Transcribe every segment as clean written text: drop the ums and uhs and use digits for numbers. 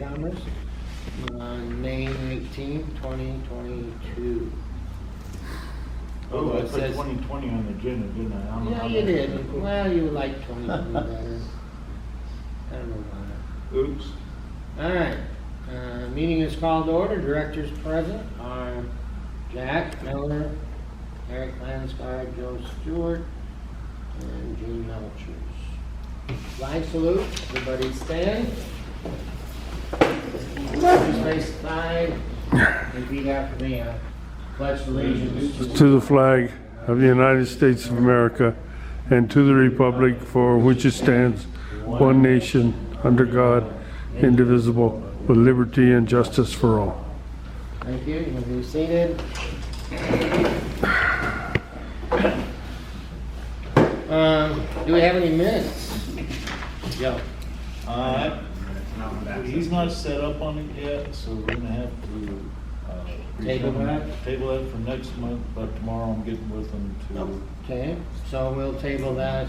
Commerce on May 19, 2022. Oh, I It put says- 2020 on the agenda, didn't I? I'm- Yeah, I'm- you did. Well, you like 2020 better. I don't know why. Oops. All right, meeting is called to order. Directors present are Jack Miller, Eric Landsgaard, Joe Stewart, and Gene Melchers. Flag salute, everybody stand. Just face the flag, repeat after me. I pledge allegiance To the flag of the United States of America and to the republic for which it stands, one nation, under God, indivisible, with liberty and justice for all. Thank you. You can be seated. Do we have any minutes? Joe? He's not set up on it yet, so we're gonna have to, Table that? Table that for next month, but tomorrow I'm getting with them to, Okay, so we'll table that.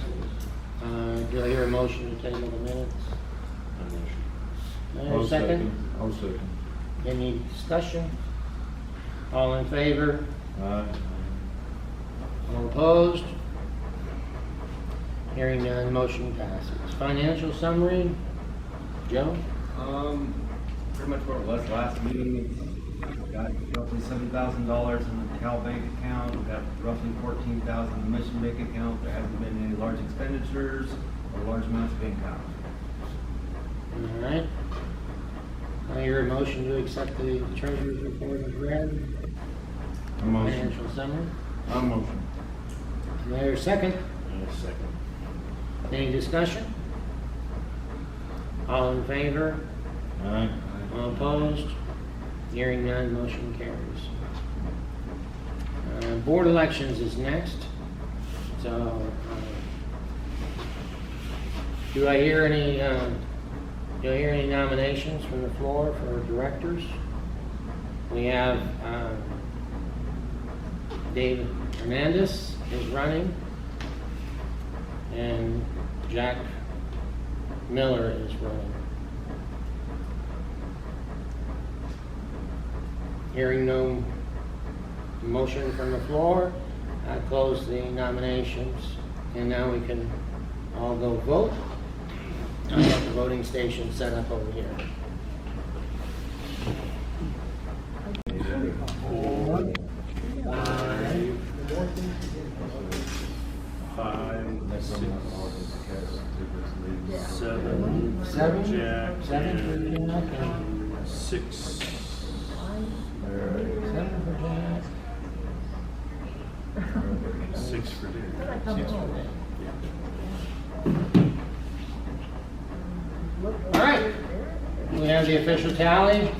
Do I hear a motion to table the minutes? I'll Second? I'll second. Any discussion? All in favor? Aye. All opposed? Hearing none, motion passes. Financial summary? Joe? Pretty much what it was last meeting. We've got roughly $7,000 in the Cal Bank account. We've got roughly $14,000 in the Mission Bank account. There hasn't been any large expenditures or large amounts of income. All right. I hear a motion to accept the treasurer's report as read. A motion. Financial summary. A motion. Do I hear a second? Second. Any discussion? All in favor? Aye. All opposed? Hearing none, motion carries. Board elections is next. So, do I hear any nominations from the floor for directors? We have David Hernandez is running, and Jack Miller is running. Hearing no motion from the floor, I close the nominations, and now we can all go vote. I have the voting station set up over here. Seven. Seven? Jack. Seven for and Jack, and 6. seven for Jack. 6 for Dave. 6 for Dave. All right, we have the official tally. You don't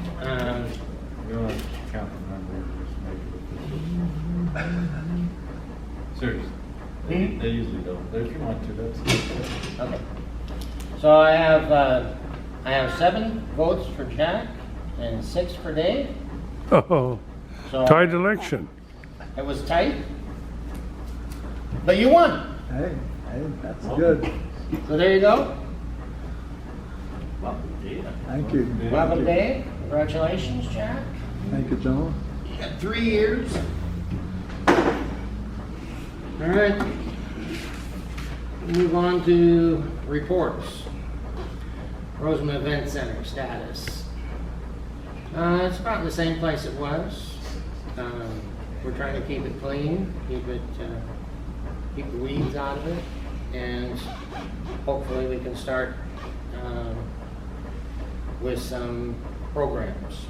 have to count the numbers, just make it official. Seriously. They usually don't. If you want to, that's. Okay. So I have 7 votes for Jack and 6 for Dave. Oh, So tight election. it was tight, but you won. Hey, that's good. So there you go. Thank you. Welcome, Dave. Congratulations, Jack. Thank you, John. You got 3 years. All right. Move on to reports. Roseman Event Center status. It's about in the same place it was. We're trying to keep it clean, keep the weeds out of it, and hopefully we can start with some programs.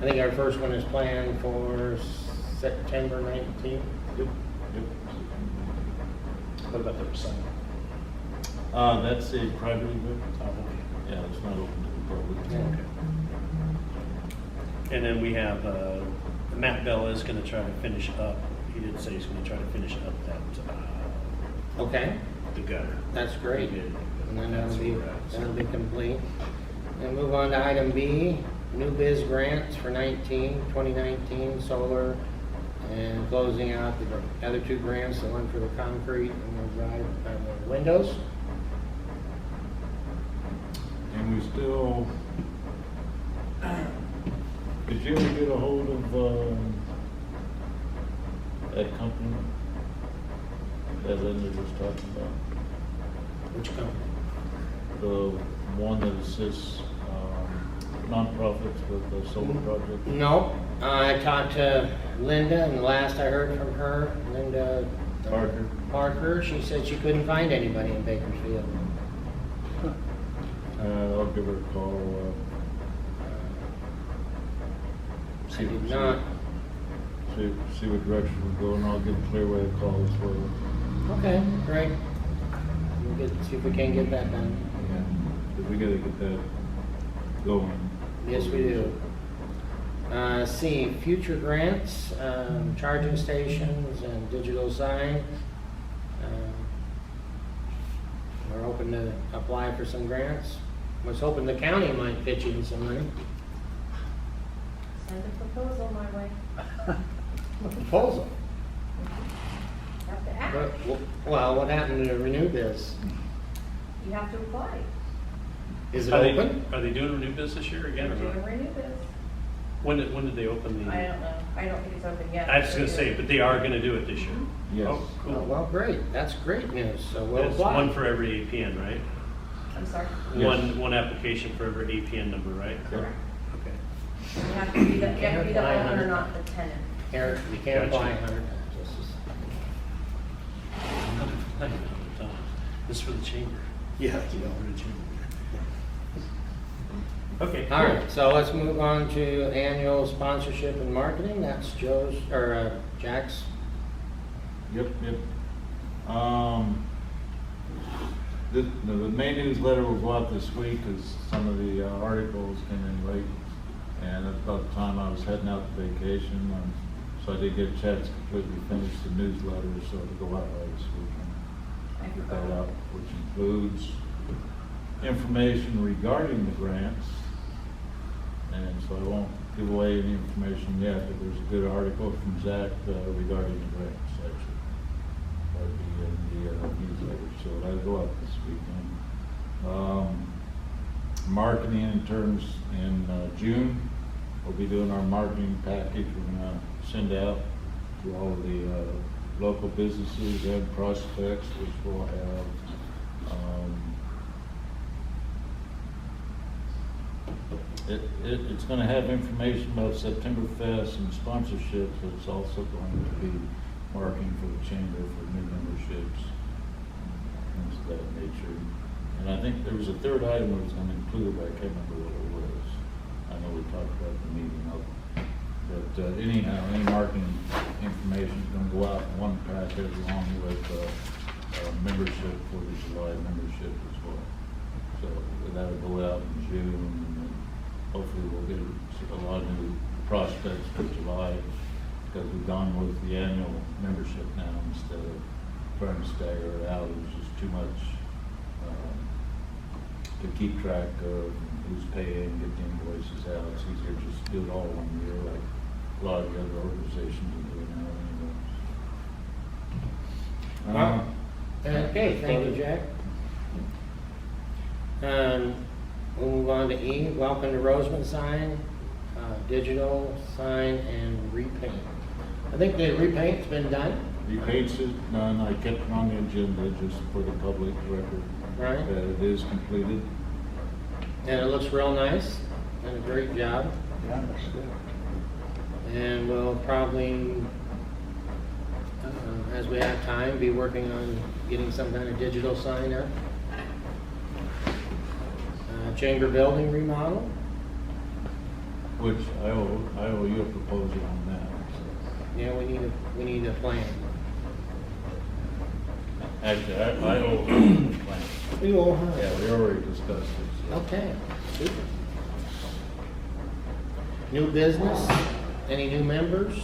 I think our first one is planned for September 19th. Yep. What about the recital? That's a private event. Yeah, it's not open to the public. Okay. And then we have, Matt Bella is gonna try to finish up, he did say he's gonna try to finish up that, Okay, the gutter. that's great. Yeah. And then That's that'll where we're at, so. be complete. And move on to item B, new biz grants for 2019 solar, and closing out the other 2 grants, the one for the concrete and the windows. And we still, did you ever get a hold of, that company that Linda was talking about? Which company? The one that assists, nonprofits with the solar project? No, I talked to Linda, and the last I heard from her, Linda Parker, she said she couldn't find anybody in Bakersfield. I'll give her a call, I did not. see what direction we're going, I'll give Clearway a call as well. Okay, great. See if we can get that done. Yeah, 'cause we gotta get that going. Yes, we do. See, future grants, charging stations and digital sign. We're hoping to apply for some grants. Was hoping the county might pitch in some money. Send a proposal my way. Proposal. Have to act. Well, what happened to renew this? You have to apply. Is it Are they, open? are they doing renew biz this year again? They're Or doing not? renew this. When did they open the? I don't know. I don't think it's open yet. I was gonna say, but they are gonna do it this year. Yes. Oh, Oh, cool. well, great. That's great news. So we'll It's apply. one for every APN, right? I'm sorry. Yes. One application for every APN number, right? Correct. Okay. You have to be the owner, not the tenant. Eric, you can't apply Gotcha. 100 times. This is for the chamber. Yeah, for the chamber. Okay. All right, so let's move on to annual sponsorship and marketing. That's Jack's. Yep. The main newsletter will go out this week because some of the articles came in late. And at about the time I was heading out to vacation, so I did get a chance to completely finish the newsletter, so it'll go out right this weekend. Get that out, which includes information regarding the grants. And so I won't give away any information yet, but there's a good article from Zach regarding the grants section. That'll be in the newsletter, so that'll go out this weekend. Marketing in terms in June, we'll be doing our marketing package. We're gonna send out to all of the local businesses and prospects, which will have it's going to have information about September Fest and sponsorships, but it's also going to be marketing for the chamber for new memberships, things of that nature. And I think there was a third item that was going to include, but I can't remember what it was. I know we talked about the meeting up. But anyhow, any marketing information is going to go out in one package along with membership for the July membership as well. So that'll go out in June, and then hopefully we'll get a lot of new prospects for July because we've gone with the annual membership now instead of trying to stagger it out. It was just too much to keep track of who's paying, get the invoices out. It's easier to just do it all one year like a lot of the other organizations are doing now anyway. Okay, thank you, Jack. We'll move on to E, welcome to Roseman sign, digital sign and repaint. I think the repaint's been done, Repaints is done. I kept it on the agenda just for the public record. right? That it is completed. And it looks real nice, and a great job. Yeah, that's good. And we'll probably, as we have time, be working on getting some kind of digital sign up. Chamber building remodel. Which I owe you a proposal on that. Yeah, we need a plan. Actually, I owe you a plan. We will, huh? Yeah, we already discussed it. So. Okay, super. New business, any new members?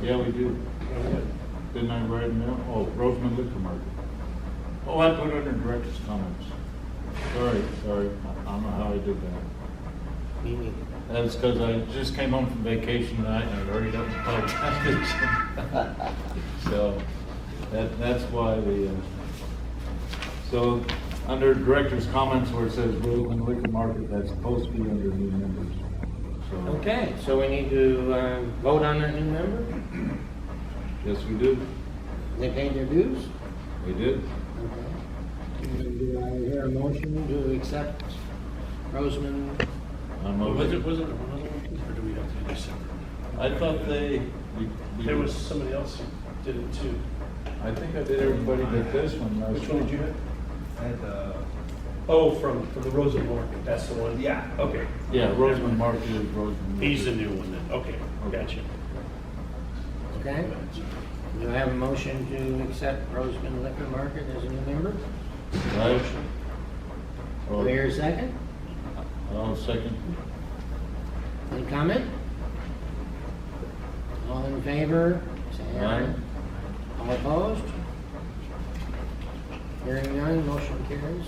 Yeah, we do. Didn't I write it down? Oh, Roseman Liquor Market. Oh, I put it under director's comments. Sorry, I don't know how I did that. Me neither. That's because I just came home from vacation tonight and I'd already got my podcast. So that's why so under director's comments where it says road and liquor market, that's supposed to be under new members. So, Okay, so we need to vote on that new member? yes, we do. They paid their dues? We did. Okay. And do I hear a motion to accept Roseman? Was it one other one, or do we have to do separate? I thought There was somebody else who did it too. I think I did everybody but this one last Which one did you have? And, Oh, from the Rosen Market, that's the one? Yeah. Okay. Yeah, Roseman Market is Roseman. He's the new one then, okay, gotcha. Okay. Do I have a motion to accept Roseman Liquor Market as a new member? Right. Do I hear a second? I'll second. Any comment? All in favor, say aye. Aye. All opposed? Hearing none, motion carries.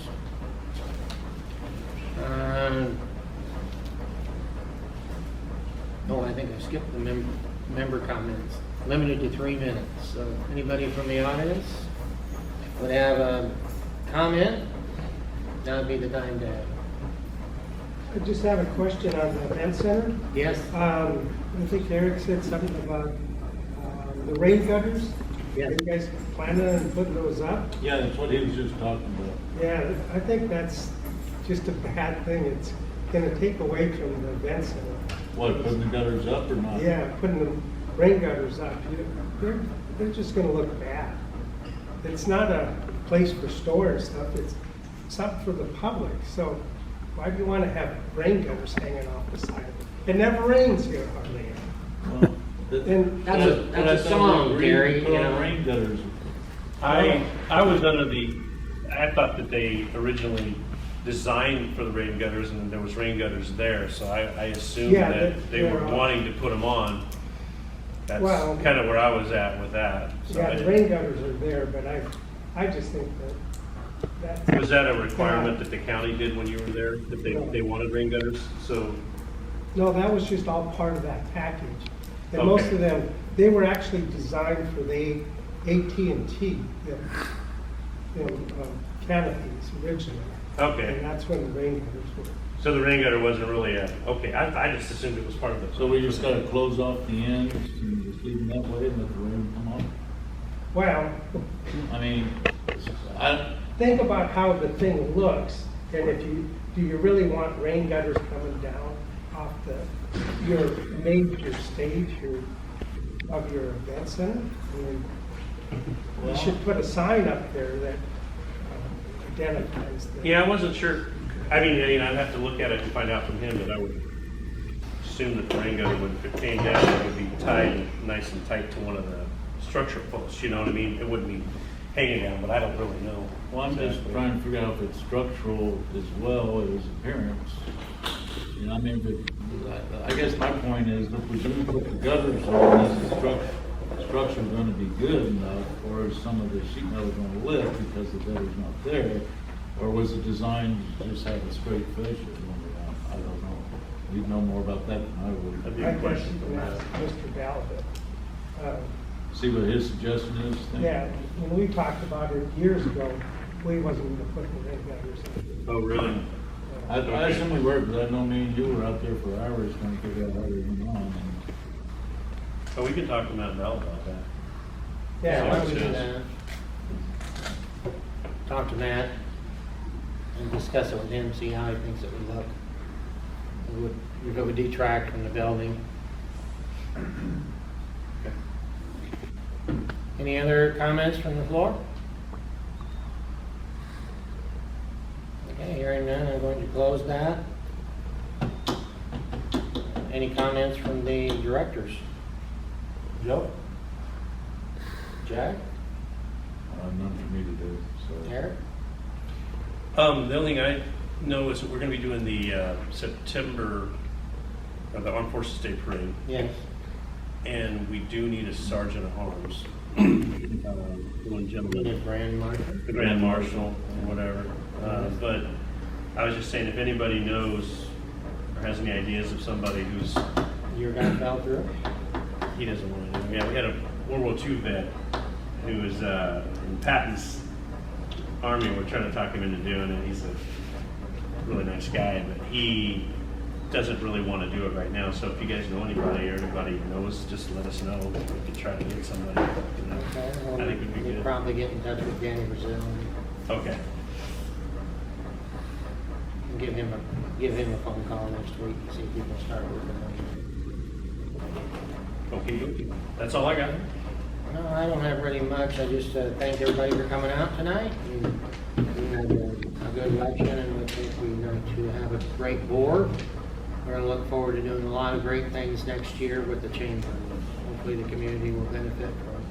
Oh, I think I skipped the member comments. Limited to 3 minutes. So anybody from the audience would have a comment? That would be the time to have. I just have a question on the event center. Yes? I think Eric said something about the rain gutters. Yes. Are you guys planning on putting those up? Yeah, that's what he was just talking about. Yeah, I think that's just a bad thing. It's gonna take away from the event center. What, putting the gutters up or not? Yeah, putting the rain gutters up, they're just gonna look bad. It's not a place for storing stuff, it's up for the public. So why do you wanna have rain gutters hanging off the side of it? It never rains here hardly ever. Well, And That's a- but I that's a thought we song, agreed Gary, to put you on know. rain gutters. I was under I thought that they originally designed for the rain gutters and there was rain gutters there, so I assumed Yeah, that they were they're, wanting to put them on. That's Well- kind of where I was at with that. So I yeah, the didn't- rain gutters are there, but I just think that. Was that a requirement that the county did when you were there, that they wanted rain gutters? So, No, that was just all part of that package. And Okay. most of them, they were actually designed for the AT&T, canopies originally. okay, And that's when the rain gutters were. so the rain gutter wasn't really okay, I just assumed it was part of the. So we just gotta close off the ends and just leave them that way and let the rain come off? Well, I mean, think about how the thing looks, and do you really want rain gutters coming down off your major stage, of your event center? I mean, you should put a sign up there that identifies the. Yeah, I wasn't sure, I mean, I'd have to look at it and find out from him, but I would assume that the rain gutter, if it came down, it would be tied nice and tight to one of the structure posts, you know what I mean? It wouldn't be hanging down, but I don't really know. well, I'm just trying to figure out if it's structural as well as appearance. You know, I mean, I guess my point is, if we do put the gutters on, is the structure gonna be good enough, or is some of the sheet metal gonna lift because the gutter's not there? Or was it designed to just have a straight fascia going around? I don't know. You'd know more about that than I would. That'd be I a guess question you for can Matt. ask Mr. Gallagher. See what his suggestion is? think? Yeah, when we talked about it years ago, we wasn't gonna put the rain gutters in. Oh, really? I assume we were, because I know me and you were out there for hours trying to figure out how they went on. and- Oh, we can talk to Matt Bell about that. Yeah, why don't we do Yes. that? Talk to Matt and discuss it with him, see how he thinks it would look. If it would detract from the building. Any other comments from the floor? Okay, hearing none, I'm going to close that. Any comments from the directors? Joe? Jack? None for me to do, so. Eric? The only thing I know is that we're gonna be doing the September, the Armed Forces Day Parade, Yes. and we do need a sergeant at arms. One The gentleman, Grand Marshal? the Grand Marshal or whatever. But I was just saying, if anybody knows or has any ideas of somebody who's, Your guy fell through? he doesn't want to do it. Yeah, we had a World War II vet who was in Patton's army. We're trying to talk him into doing it. He's a really nice guy, but he doesn't really want to do it right now. So if you guys know anybody or anybody knows, just let us know. We could try to get somebody. You know. Okay, well, I think it'd be we'll good. probably get in touch with Danny Brazil Okay. and give him a phone call next week and see if he can start working on it. Okay. That's all I got. No, I don't have really much. I just thank everybody for coming out tonight. We had a good election, and I think we're going to have a great board. We're going to look forward to doing a lot of great things next year with the chamber. Hopefully the community will benefit from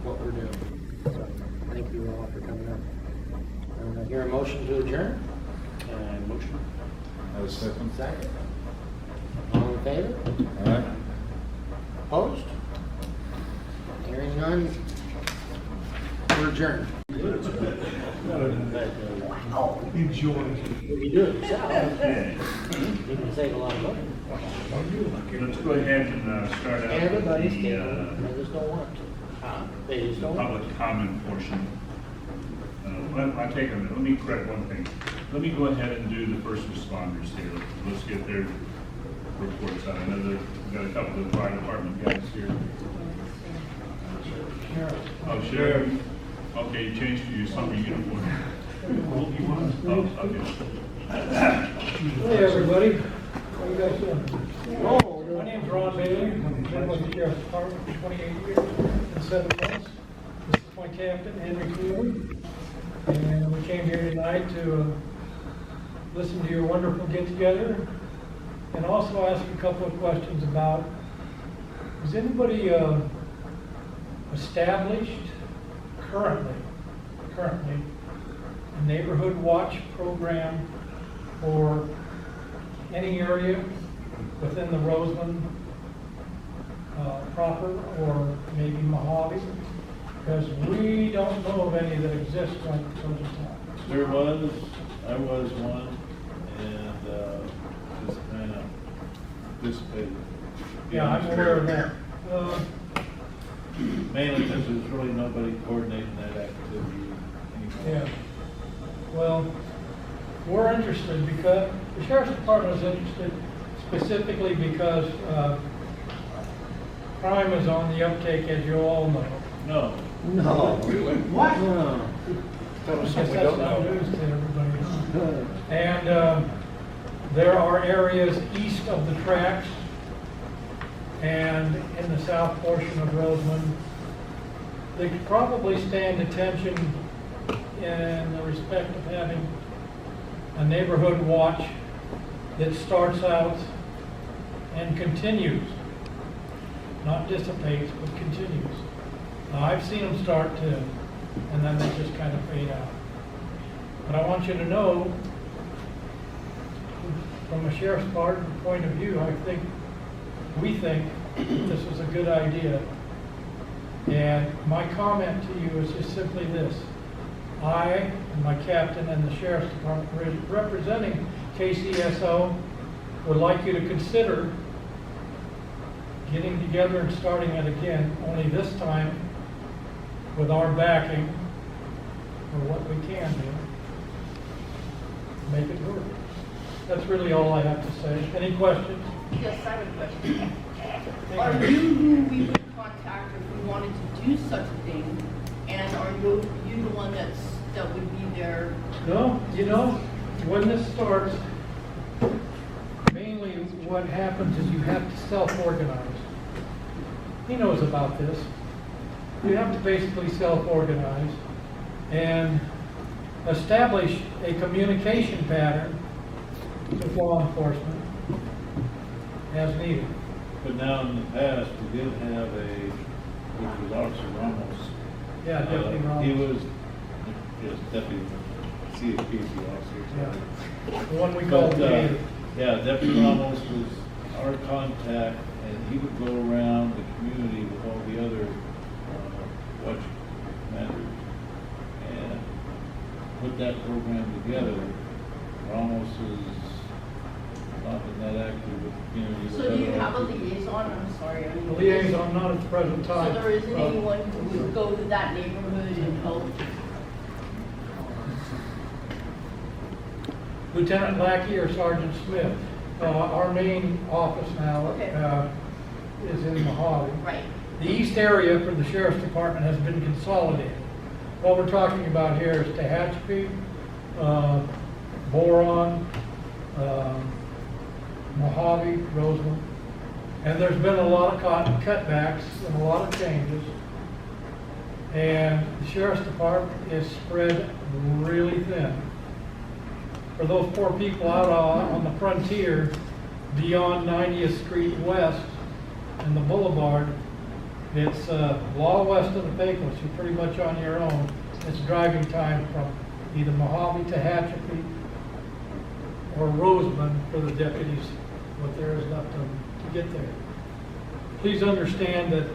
what we're doing. So, thank you all for coming out. Hear a motion to adjourn? Motion. Have a second? Second. All in favor? All right. Opposed? Hearing none, we're adjourned. Enjoy. If you do it yourself, you can save a lot of money. Let's go ahead and start out Everybody's with getting, they just don't want to. They just the don't want to. public comment portion. I take a minute, let me correct one thing. Let me go ahead and do the first responders here. Let's get their reports out. I know we've got a couple of the fire department guys here. Oh, Sheriff. Okay, you changed to your summer uniform. Oh, okay. Hey, everybody. How you guys doing? My name's Ron Bailey. I've been with the Sheriff's Department for 28 years and 7 months. This is my captain, Henry Cooley. And we came here tonight to listen to your wonderful get-together and also ask a couple of questions about, is anybody established currently a neighborhood watch program for any area within the Roseland proper or maybe Mojave? Because we don't know of any that exist right at the present time. There was, I was one, and just kind of dissipated. Yeah, I'm aware of that. Mainly because there's really nobody coordinating that activity anymore. Yeah. Well, we're interested because, the Sheriff's Department is interested specifically because crime is on the uptake, as you all know. No, No. What? No. I guess that's not news to everybody. And there are areas east of the tracks and in the south portion of Roseland that could probably stand attention in the respect of having a neighborhood watch that starts out and continues, not dissipates, but continues. Now, I've seen them start to, and then they just kind of fade out. But I want you to know, from a sheriff's department point of view, we think this is a good idea. And my comment to you is just simply this. I and my captain and the sheriff's department representing KCSO would like you to consider getting together and starting it again, only this time with our backing for what we can do. Make it work. That's really all I have to say. Any questions? Yes, I have a question. Are you who we would contact if we wanted to do such a thing? And are you the one that would be there? No, you know, when this starts, mainly what happens is you have to self-organize. He knows about this. You have to basically self-organize and establish a communication pattern with law enforcement as needed. but now in the past, we did have which was Officer Ramos. Yeah, Deputy Ramos. He was, yes, Deputy, CHPC officer. Yeah. The one we called But, Dave. yeah, Deputy Ramos was our contact, and he would go around the community with all the other watch commanders and put that program together. Ramos is not been that active with the community. So do you have a liaison? I'm sorry. I mean, Liaison, not at the present So time. there isn't anyone who would go to that neighborhood and help? Lieutenant Lackey or Sergeant Smith. Our main office now Okay. is in Mojave. Right. The east area for the sheriff's department has been consolidated. What we're talking about here is Tehachapi, Boron, Mojave, Roseland. And there's been a lot of cutbacks and a lot of changes. And the sheriff's department is spread really thin. For those poor people out on the frontier beyond 90th Street West and the Boulevard, it's law west of the Pecos. You're pretty much on your own. It's driving time from either Mojave, Tehachapi, or Roseland for the deputies, what there is left of them to get there. Please understand that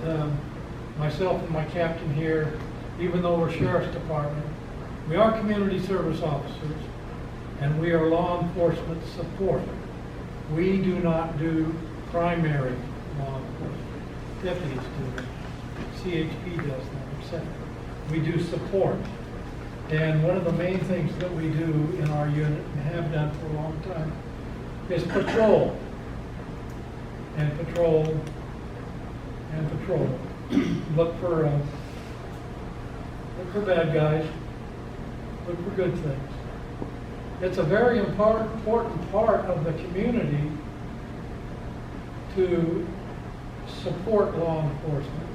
myself and my captain here, even though we're sheriff's department, we are community service officers, and we are law enforcement support. We do not do primary law enforcement. Deputies do that. CHP does that, etc. We do support. And one of the main things that we do in our unit, and have done for a long time, is patrol. And patrol, and patrol. Look for bad guys, look for good things. It's a very important part of the community to support law enforcement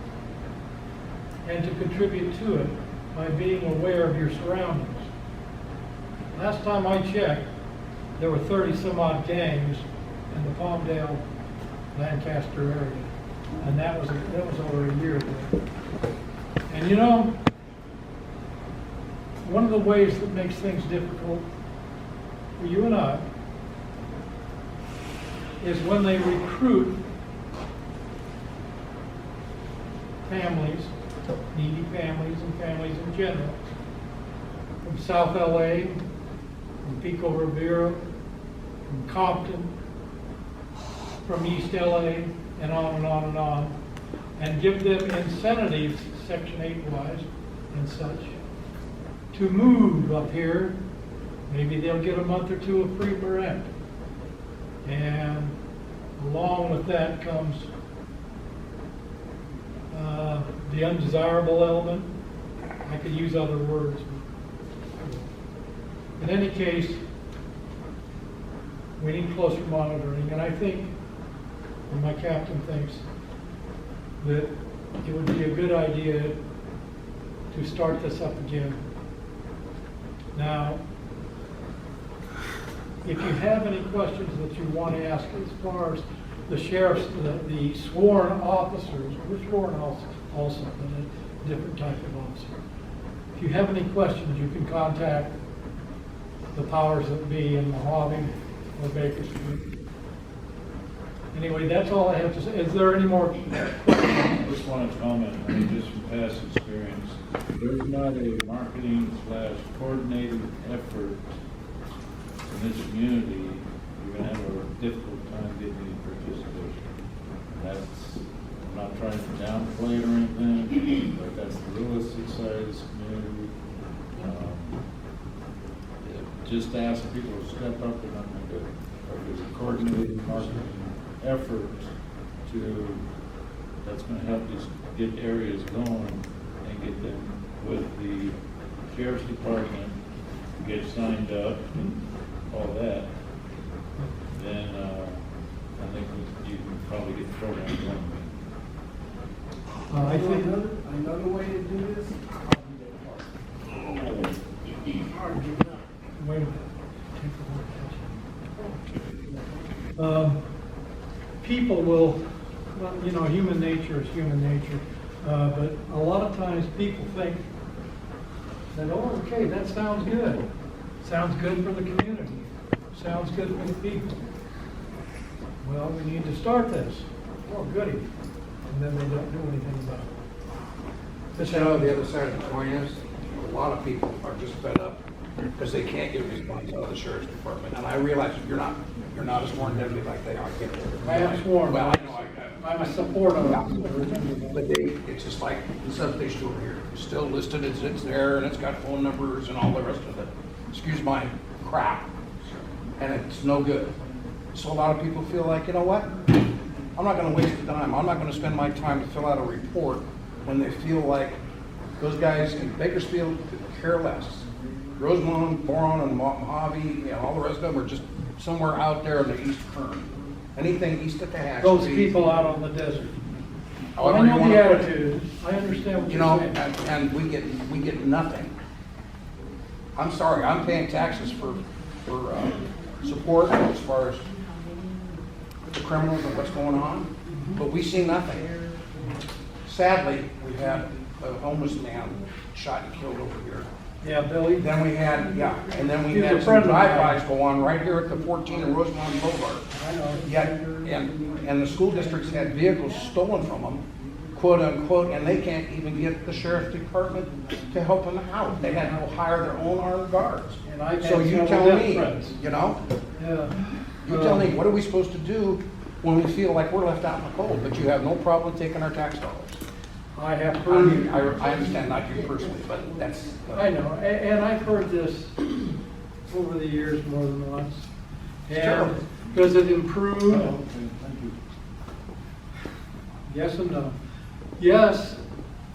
and to contribute to it by being aware of your surroundings. Last time I checked, there were 30 some odd gangs in the Palmdale, Lancaster area, and that was over a year ago. And you know, one of the ways that makes things difficult for you and I is when they recruit families, needy families and families in general, from South LA, from Pico Rivera, from Compton, from East LA, and on and on and on, and give them incentives, Section 8 wise and such, to move up here. Maybe they'll get a month or two of free rent. And along with that comes the undesirable element. I could use other words. In any case, we need closer monitoring, and I think, and my captain thinks, that it would be a good idea to start this up again. Now, if you have any questions that you want to ask as far as the sheriff's, the sworn officers, we're sworn also, but a different type of officer. If you have any questions, you can contact the powers that be in Mojave or Bakersfield. Anyway, that's all I have to say. Is there any more? I just want to comment, I mean, just from past experience, there's not a marketing/coordinated effort in this community, you're gonna have a difficult time getting any participation. That's, I'm not trying to downplay it or anything, but that's the realistic side of this community. Just ask people to step up and I'm gonna do it. There's a coordinated marketing effort that's gonna help us get areas going and get them with the sheriff's department, get signed up and all that, then I think you can probably get the program going. I think Another way to do this, wait a minute. People will, well, you know, human nature is human nature, but a lot of times people think that, oh, okay, that sounds good. Sounds good for the community. Sounds good for the people. Well, we need to start this. Oh, goody. And then they don't do anything about it. You know, the other side of the coin is, a lot of people are just fed up because they can't get a response out of the sheriff's department. And I realize you're not a sworn deputy like they are. I get it. I am sworn. Well, I know, I'm a supporter of but it's just like the substation over here. It's still listed, it's there, and it's got phone numbers and all the rest of it. Excuse my crap. And it's no good. So a lot of people feel like, you know what? I'm not gonna waste the time. I'm not gonna spend my time to fill out a report when they feel like those guys in Bakersfield could care less. Rosemont, Boron, and Mojave, all the rest of them are just somewhere out there in the East Kern. Anything east of Tehachapi. those people out on the desert. I however you know wanna the put it. attitude. I understand what You you're know, saying. and we get nothing. I'm sorry, I'm paying taxes for support as far as the criminals and what's going on, but we see nothing. Sadly, we had a homeless man shot and killed over here. Yeah, Billy. Then we had, and then we He's a had some friend of mine. drive-bys go on right here at the 14 and Rosemont Boulevard. I know. Yet, and the school districts had vehicles stolen from them, quote unquote, and they can't even get the sheriff's department to help them out. They had to hire their own armed guards. And I've had So you several tell death me, threats. you know, Yeah. you tell me, what are we supposed to do when we feel like we're left out in the cold, but you have no problem taking our tax dollars? I have I heard. mean, I understand, not you personally, but that's. I know, and I've heard this over the years more than once. terrible. And does it improve? Yes and no. Yes,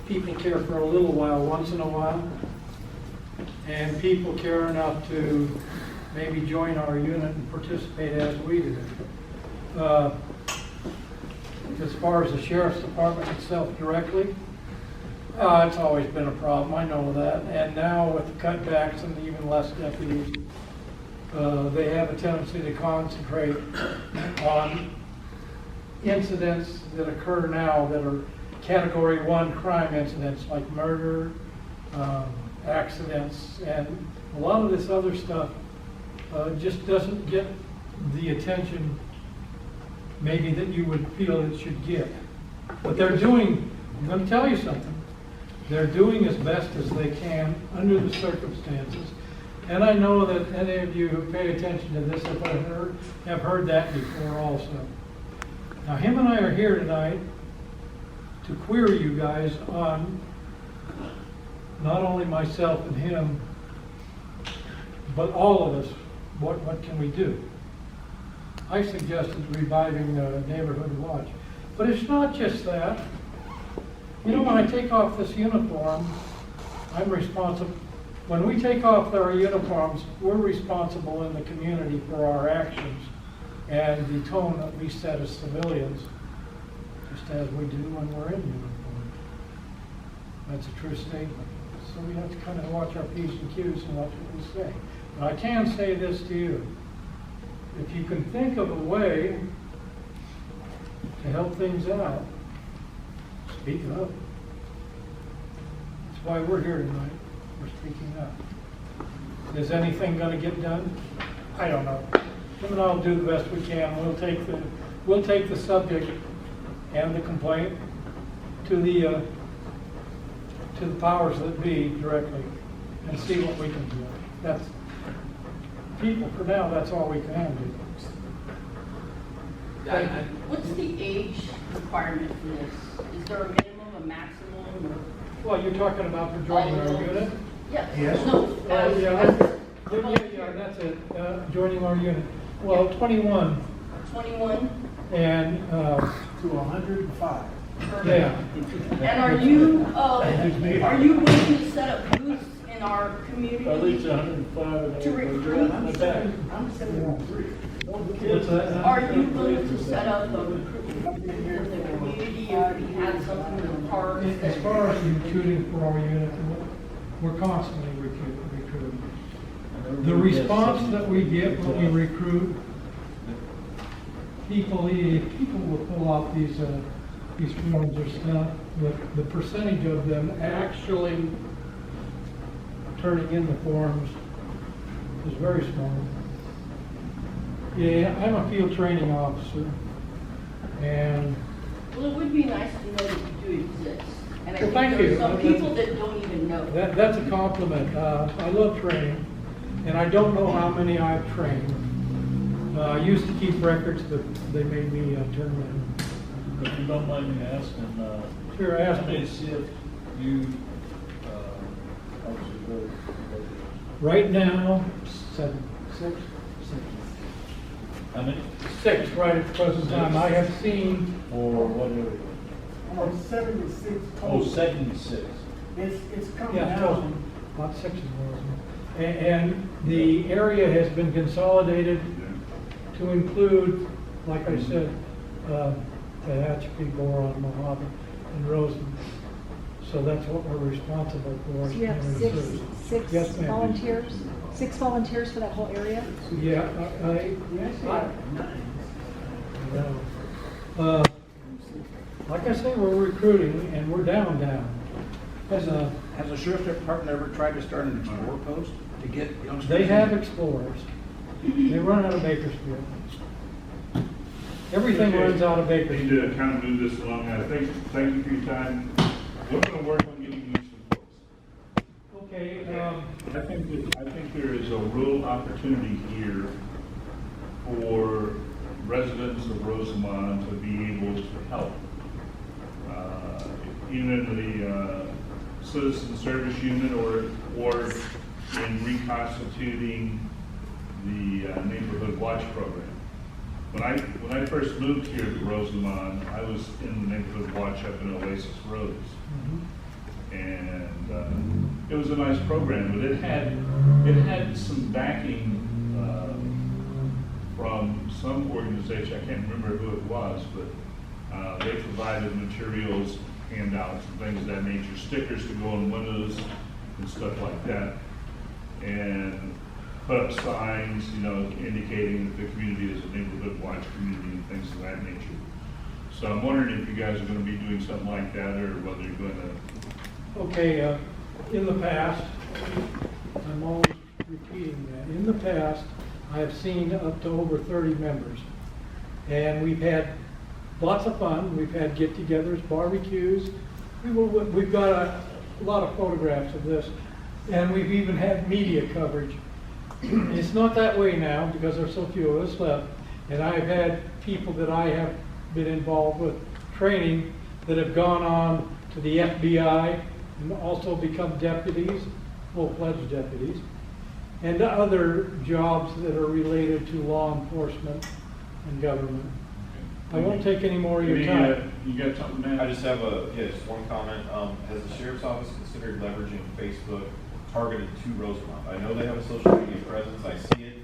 people care for a little while, once in a while. And people care enough to maybe join our unit and participate as we do. As far as the sheriff's department itself directly, it's always been a problem, I know that. And now with the cutbacks and even less deputies, they have a tendency to concentrate on incidents that occur now that are Category 1 crime incidents like murder, accidents, and a lot of this other stuff just doesn't get the attention maybe that you would feel it should get. But they're doing, I'm going to tell you something, they're doing as best as they can under the circumstances. And I know that any of you who pay attention to this have heard that before also. Now, him and I are here tonight to query you guys on not only myself and him, but all of us. What can we do? I suggested reviving Neighborhood Watch. But it's not just that. You know, when I take off this uniform, I'm responsible. When we take off our uniforms, we're responsible in the community for our actions and the tone that we set as civilians, just as we do when we're in uniform. That's a true statement. So we have to kind of watch our P's and Q's and watch what we say. But I can say this to you. If you can think of a way to help things out, speak up. That's why we're here tonight. We're speaking up. Is anything going to get done? I don't know. Tim and I'll do the best we can. We'll take the subject and the complaint to the powers that be directly and see what we can do. That's people for now. That's all we can do. Thank you. What's the age requirement for this? Is there a minimum, a maximum, or? Well, you're talking about for joining our unit? Yes. No, Yeah, that's it, joining our unit. Well, 21 21? and, To 105. yeah. And are you willing to set up booths in our community? At least 105. To recruit? I'm 73. What's that? Are you willing to set up a recruitment for the community if we had something in the park? As far as recruiting for our unit, we're constantly recruiting. The response that we get when we recruit, people will pull out these forms or stuff, but the percentage of them actually turning in the forms is very small. Yeah, I'm a field training officer, and Well, it would be nice to know that you do exist. And I Well, think thank there are you. some people that don't even know. that's a compliment. I love training, and I don't know how many I've trained. I used to keep records, but they made me turn them in. If you don't mind me asking, Sure, ask how many me. shifts you, obviously, go? Right now, 7, 6, How many? 6 right at the present time. I have seen, Or what area? 76 Oh, total. 76. It's coming yeah, down. about 6 of those. And the area has been consolidated to include, like I said, Tehachapi, Boron, Mojave, and Rosen. So that's what we're responsible for. So you have community service. Yes, ma'am. volunteers? 6 volunteers for that whole area? Yeah, like I say, we're recruiting and we're down. Has the sheriff's department ever tried to start an explorer post to get youngsters? They have explorers. They run out of Bakersfield. Everything Okay. runs out of Need Bakersfield. to kind of move this along. Thank you for your time. We're going to work on getting you some quotes. Okay, I think there is a real opportunity here for residents of Rosamond to be able to help. Even in the citizen service unit or in reconstituting the neighborhood watch program. When I first moved here to Rosamond, I was in the neighborhood watch up in Oasis Roads. And it was a nice program, but it had some backing from some organization. I can't remember who it was, but they provided materials, handouts, and things of that nature, stickers to go on windows and stuff like that, and put up signs, indicating that the community is a neighborhood watch community and things of that nature. So I'm wondering if you guys are going to be doing something like that, or whether you're going to. okay, in the past, I'm always repeating that, in the past, I have seen up to over 30 members. And we've had lots of fun. We've had get-togethers, barbecues. We've got a lot of photographs of this. And we've even had media coverage. It's not that way now because there's so few of us left. And I've had people that I have been involved with training that have gone on to the FBI and also become deputies, full-fledged deputies, and other jobs that are related to law enforcement and government. I won't take any more of your time. You got something, man? I just have just one comment. Has the sheriff's office considered leveraging Facebook targeted to Rosamond? I know they have a social media presence, I see it.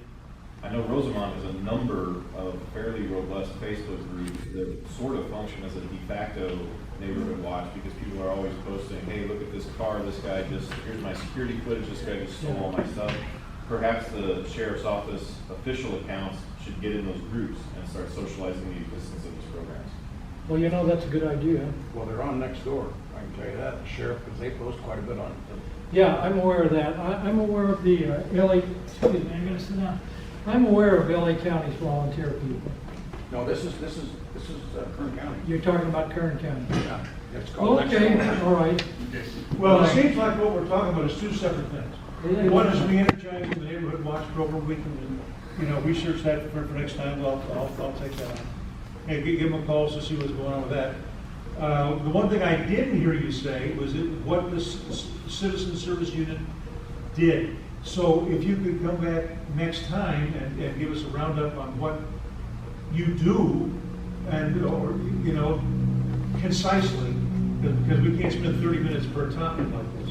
I know Rosamond has a number of fairly robust Facebook groups that sort of function as a de facto neighborhood watch because people are always posting, hey, look at this car, here's my security footage, this guy just stole all my stuff. Perhaps the sheriff's office official accounts should get in those groups and start socializing the existence of these programs. Well, that's a good idea. Well, they're on next door, I can tell you that, the sheriff, because they post quite a bit on it. Yeah, I'm aware of that. I'm aware of the LA, excuse me, I'm gonna sit down. I'm aware of LA County's volunteer people. No, this is Kern County. You're talking about Kern County. Yeah, it's called next Okay, door. all right. Well, it seems like what we're talking about is two separate things. Yeah. One is re-energizing the neighborhood watch program. We can, research that for next time. Well, I'll take that on. And give them a call to see what's going on with that. The one thing I didn't hear you say was what the citizen service unit did. So if you could come back next time and give us a roundup on what you do or concisely, because we can't spend 30 minutes per topic like this,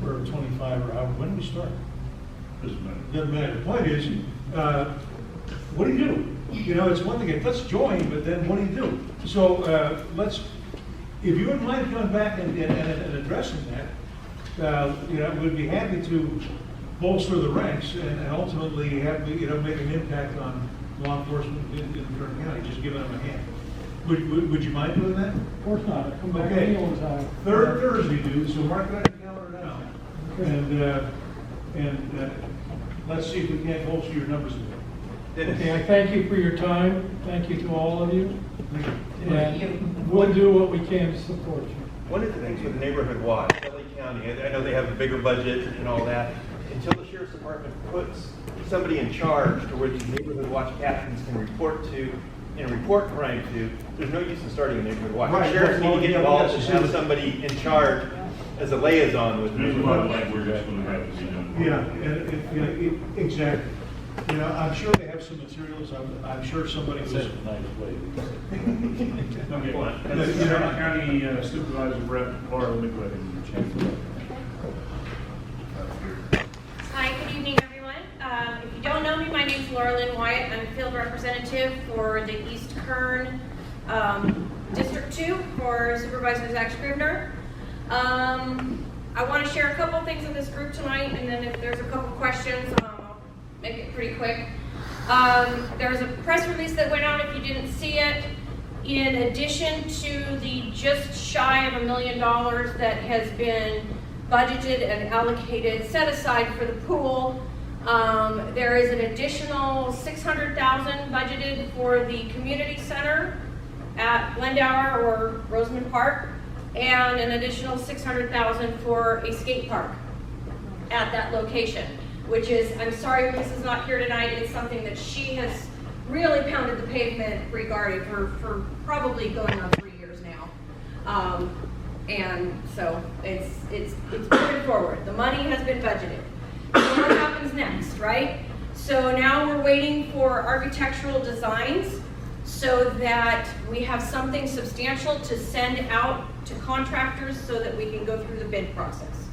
or 25 or however. When do we start? Doesn't matter. Doesn't matter. The point is, what do you do? It's one thing, let's join, but then what do you do? So if you wouldn't mind coming back and addressing that, we'd be happy to bolster the ranks and ultimately have, make an impact on law enforcement in Kern County, just giving them a hand. Would you mind doing that? Of course not. I come back Okay. any old time. Third Thursday, dude, so mark that in the calendar now. And let's see if we can't bolster your numbers a bit. Okay, I thank you for your time. Thank you to all of you. And we'll do what we can to support you. One of the things with the neighborhood watch, LA County, I know they have a bigger budget and all that. until the sheriff's department puts somebody in charge to where these neighborhood watch captains can report to and report crime to, there's no use in starting a neighborhood watch. Right, The sheriffs well, need to get yeah, involved that's and have true. somebody in charge as a liaison with There's a neighborhood lot of watch. like we're just gonna have to be done. Exactly. You know, I'm sure they have some materials, I'm sure somebody was. That's a nice way. Okay, and County Supervisor Brett Laura, let me go ahead and change it. Hi, good evening, everyone. If you don't know me, my name's Laura Lynn Wyatt. I'm field representative for the East Kern District 2 for Supervisor Zach Scribner. I want to share a couple things with this group tonight, and then if there's a couple questions, I'll make it pretty quick. There's a press release that went out, if you didn't see it. In addition to the just shy of $1 million that has been budgeted and allocated, set aside for the pool, there is an additional $600,000 budgeted for the community center at Glendower or Rosamond Park, and an additional $600,000 for a skate park at that location, which is, I'm sorry Lisa's not here tonight, it's something that she has really pounded the pavement regarding for probably going on 3 years now. And so it's moving forward. The money has been budgeted. So what happens next, right? So now we're waiting for architectural designs so that we have something substantial to send out to contractors so that we can go through the bid process.